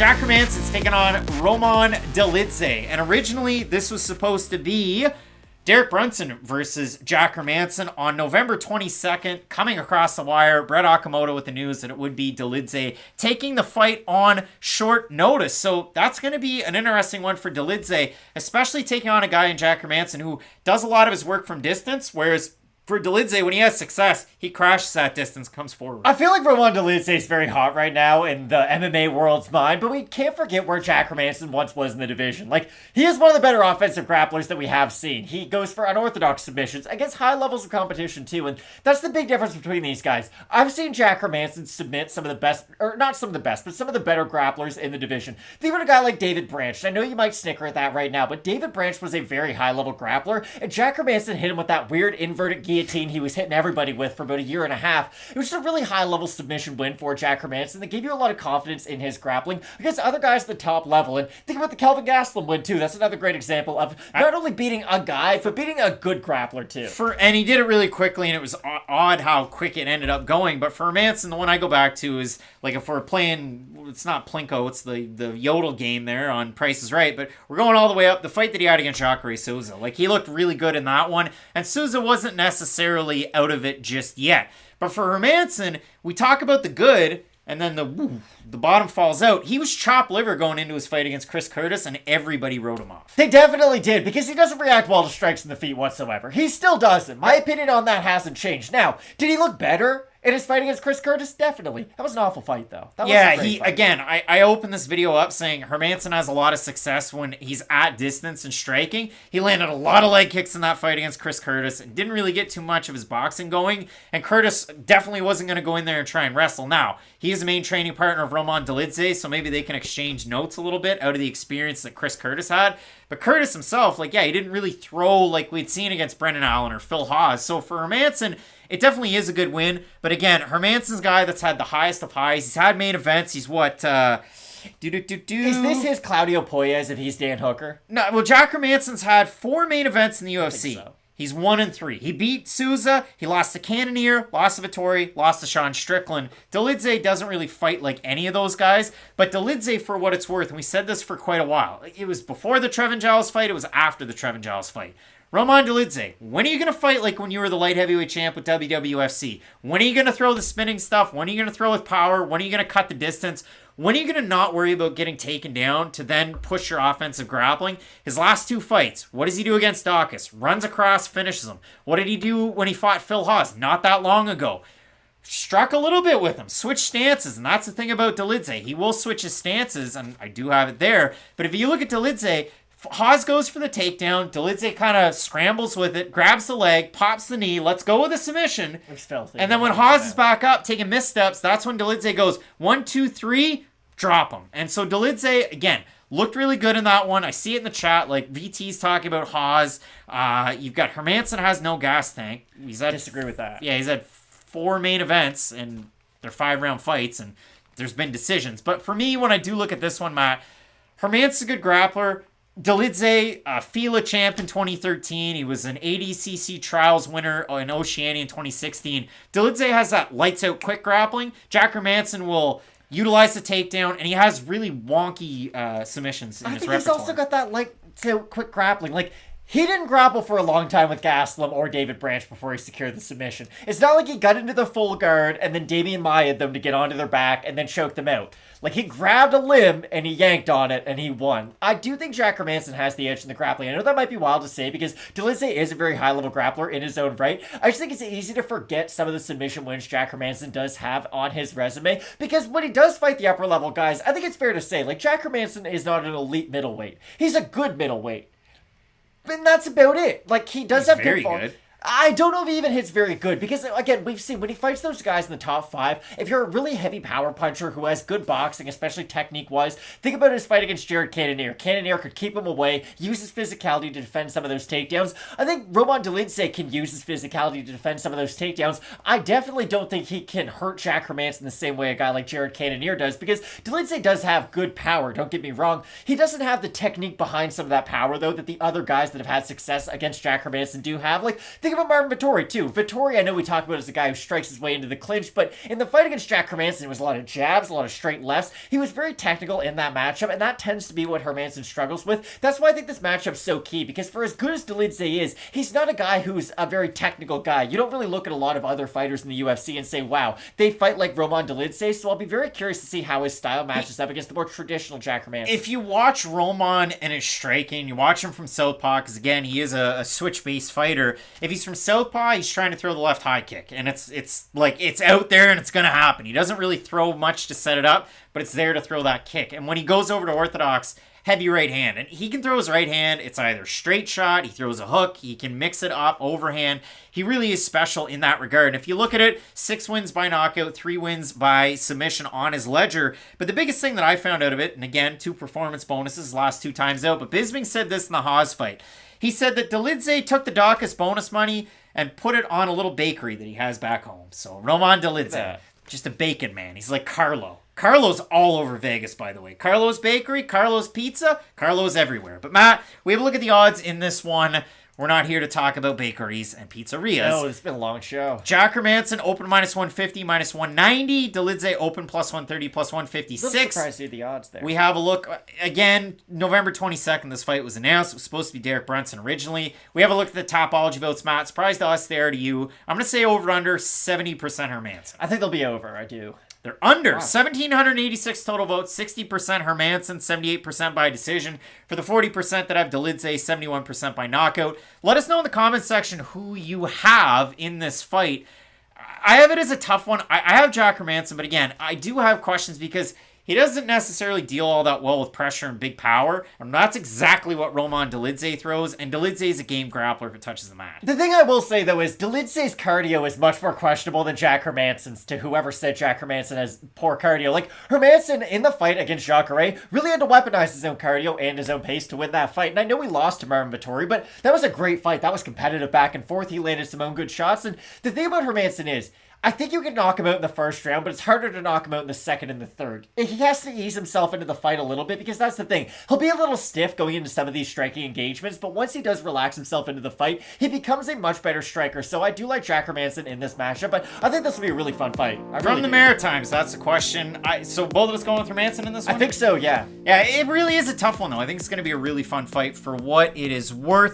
Jack Hermansson's taking on Roman Dolidze. And originally, this was supposed to be Derek Brunson versus Jack Hermansson on November 22nd. Coming across the wire, Brett Okamoto with the news that it would be Dolidze taking the fight on short notice. So that's going to be an interesting one for Dolidze, especially taking on a guy in Jack Hermansson who does a lot of his work from distance, whereas for Dolidze, when he has success, he crashes that distance, comes forward. I feel like Roman Dolidze is very hot right now in the MMA world's mind, but we can't forget where Jack Hermansson once was in the division. Like, he is one of the better offensive grapplers that we have seen. He goes for unorthodox submissions against high levels of competition, too, and that's the big difference between these guys. I've seen Jack Hermansson submit some of the best, or not some of the best, but some of the better grapplers in the division. Think about a guy like David Branch. I know you might snicker at that right now, but David Branch was a very high-level grappler, and Jack Hermansson hit him with that weird inverted guillotine he was hitting everybody with for about a year and a half. It was just a really high-level submission win for Jack Hermansson that gave you a lot of confidence in his grappling against other guys at the top level. And think about the Kelvin Gastelum win, too. That's another great example of not only beating a guy, but beating a good grappler, too. And he did it really quickly, and it was odd how quick it ended up going. But for Hermansson, the one I go back to is, like, if we're playing, it's not Plinko, it's the Yodel game there on Price is Right, but we're going all the way up. The fight that he had against Jauregui Souza, like, he looked really good in that one, and Souza wasn't necessarily out of it just yet. But for Hermansson, we talk about the good, and then the bottom falls out. He was chopped liver going into his fight against Chris Curtis, and everybody wrote him off. They definitely did, because he doesn't react well to strikes in the feet whatsoever. He still doesn't. My opinion on that hasn't changed. Now, did he look better in his fight against Chris Curtis? Definitely. That was an awful fight, though. Again, I opened this video up saying Hermansson has a lot of success when he's at distance and striking. He landed a lot of leg kicks in that fight against Chris Curtis and didn't really get too much of his boxing going. And Curtis definitely wasn't going to go in there and try and wrestle. Now, he is the main training partner of Roman Dolidze, so maybe they can exchange notes a little bit out of the experience that Chris Curtis had. But Curtis himself, he didn't really throw like we'd seen against Brendan Allen or Phil Haas. So for Hermansson, it definitely is a good win. But again, Hermansson's a guy that's had the highest of highs. He's had main events. He's what? Is this his Claudio Poyes if he's Dan Hooker? No, well, Jack Hermansson's had 4 main events in the UFC. So. He's 1-3. He beat Souza. He lost to Cannonier, lost to Vittori, lost to Sean Strickland. Dolidze doesn't really fight like any of those guys, but Dolidze, for what it's worth, and we said this for quite a while, it was before the Trevin Giles fight, it was after the Trevin Giles fight. Roman Dolidze, when are you going to fight like when you were the light heavyweight champ with WWFC? When are you going to throw the spinning stuff? When are you going to throw with power? When are you going to cut the distance? When are you going to not worry about getting taken down to then push your offensive grappling? His last 2 fights, what does he do against Daukaus? Runs across, finishes him. What did he do when he fought Phil Haas? Not that long ago. Struck a little bit with him, switched stances, and that's the thing about Dolidze. He will switch his stances, and I do have it there. But if you look at Dolidze, Haas goes for the takedown. Dolidze kind of scrambles with it, grabs the leg, pops the knee, let's go with a submission. And then when Haas is back up, taking missteps, that's when Dolidze goes 1, 2, 3, drop him. And so Dolidze, again, looked really good in that one. I see it in the chat, like VT's talking about Haas. You've got Hermansson has no gas tank. Disagree with that. Yeah, he's had 4 main events, and they're 5-round fights, and there's been decisions. But for me, when I do look at this one, Matt, Hermansson's a good grappler. Dolidze, FILA champ in 2013. He was an ADCC trials winner in Oceania in 2016. Dolidze has that lights-out quick grappling. Jack Hermansson will utilize the takedown, and he has really wonky submissions in his repertoire. He's also got that lights-out quick grappling. He didn't grapple for a long time with Gastelum or David Branch before he secured the submission. It's not like he got into the full guard and then Damian Maia'd them to get onto their back and then choked them out. He grabbed a limb and he yanked on it and he won. I do think Jack Hermansson has the edge in the grappling. I know that might be wild to say because Dolidze is a very high-level grappler in his own right. I just think it's easy to forget some of the submission wins Jack Hermansson does have on his resume because when he does fight the upper-level guys, I think it's fair to say, Jack Hermansson is not an elite middleweight. He's a good middleweight. And that's about it. He does have very good. I don't know if he even hits very good because, again, we've seen when he fights those guys in the top 5, if you're a really heavy power puncher who has good boxing, especially technique-wise, think about his fight against Jared Cannonier. Cannonier could keep him away, use his physicality to defend some of those takedowns. I think Roman Dolidze can use his physicality to defend some of those takedowns. I definitely don't think he can hurt Jack Hermansson the same way a guy like Jared Cannonier does because Dolidze does have good power, don't get me wrong. He doesn't have the technique behind some of that power, though, that the other guys that have had success against Jack Hermansson do have. Think think about Marvin Vettori, too. Vettori, I know we talk about as a guy who strikes his way into the clinch, but in the fight against Jack Hermansson, it was a lot of jabs, a lot of straight lefts. He was very technical in that matchup, and that tends to be what Hermansson struggles with. That's why I think this matchup's so key, because for as good as Dolidze is, he's not a guy who's a very technical guy. You don't really look at a lot of other fighters in the UFC and say, wow, they fight like Roman Dolidze, so I'll be very curious to see how his style matches up against the more traditional Jack Hermansson. If you watch Roman and his striking, you watch him from southpaw, because again, he is a switch-based fighter. If he's from southpaw, he's trying to throw the left high kick, and it's like, it's out there and it's going to happen. He doesn't really throw much to set it up, but it's there to throw that kick. And when he goes over to orthodox, heavy right hand, and he can throw his right hand. It's either straight shot, he throws a hook, he can mix it up, overhand. He really is special in that regard. And if you look at it, 6 wins by knockout, 3 wins by submission on his ledger. But the biggest thing that I found out of it, and again, 2 performance bonuses last 2 times out, but Bisping said this in the Haas fight. He said that Dolidze took the Daukaus bonus money and put it on a little bakery that he has back home. So Roman Dolidze, just a bacon man. He's like Carlo. Carlo's all over Vegas, by the way. Carlo's Bakery, Carlo's Pizza, Carlo's everywhere. But Matt, we have a look at the odds in this one. We're not here to talk about bakeries and pizzerias. No, it's been a long show. Jack Hermansson, open -150, -190. Dolidze, open +130, +156. I'm surprised to see the odds there. We have a look. Again, November 22nd, this fight was announced. It was supposed to be Derek Brunson originally. We have a look at the Topology votes, Matt. Surprised to us there, to you. I'm going to say over-under 70% Hermansson. I think they'll be over, I do. They're under. Wow. 1,786 total votes, 60% Hermansson, 78% by decision. For the 40% that have Dolidze, 71% by knockout. Let us know in the comments section who you have in this fight. I have it as a tough one. I have Jack Hermansson, but again, I do have questions because he doesn't necessarily deal all that well with pressure and big power. And that's exactly what Roman Dolidze throws. And Dolidze is a game grappler if it touches the mat. The thing I will say, though, is Dolidze's cardio is much more questionable than Jack Hermansson's, to whoever said Jack Hermansson has poor cardio. Like, Hermansson, in the fight against Jauregui, really had to weaponize his own cardio and his own pace to win that fight. And I know he lost to Marvin Vettori, but that was a great fight. That was competitive back and forth. He landed some own good shots. And the thing about Hermansson is, I think you can knock him out in the first round, but it's harder to knock him out in the second and the third. He has to ease himself into the fight a little bit, because that's the thing. He'll be a little stiff going into some of these striking engagements, but once he does relax himself into the fight, he becomes a much better striker. So I do like Jack Hermansson in this matchup, but I think this will be a really fun fight. From the Maritimes, that's the question. So both of us going with Hermansson in this one? I think so, yeah. Yeah, it really is a tough one, though. I think it's going to be a really fun fight for what it is worth.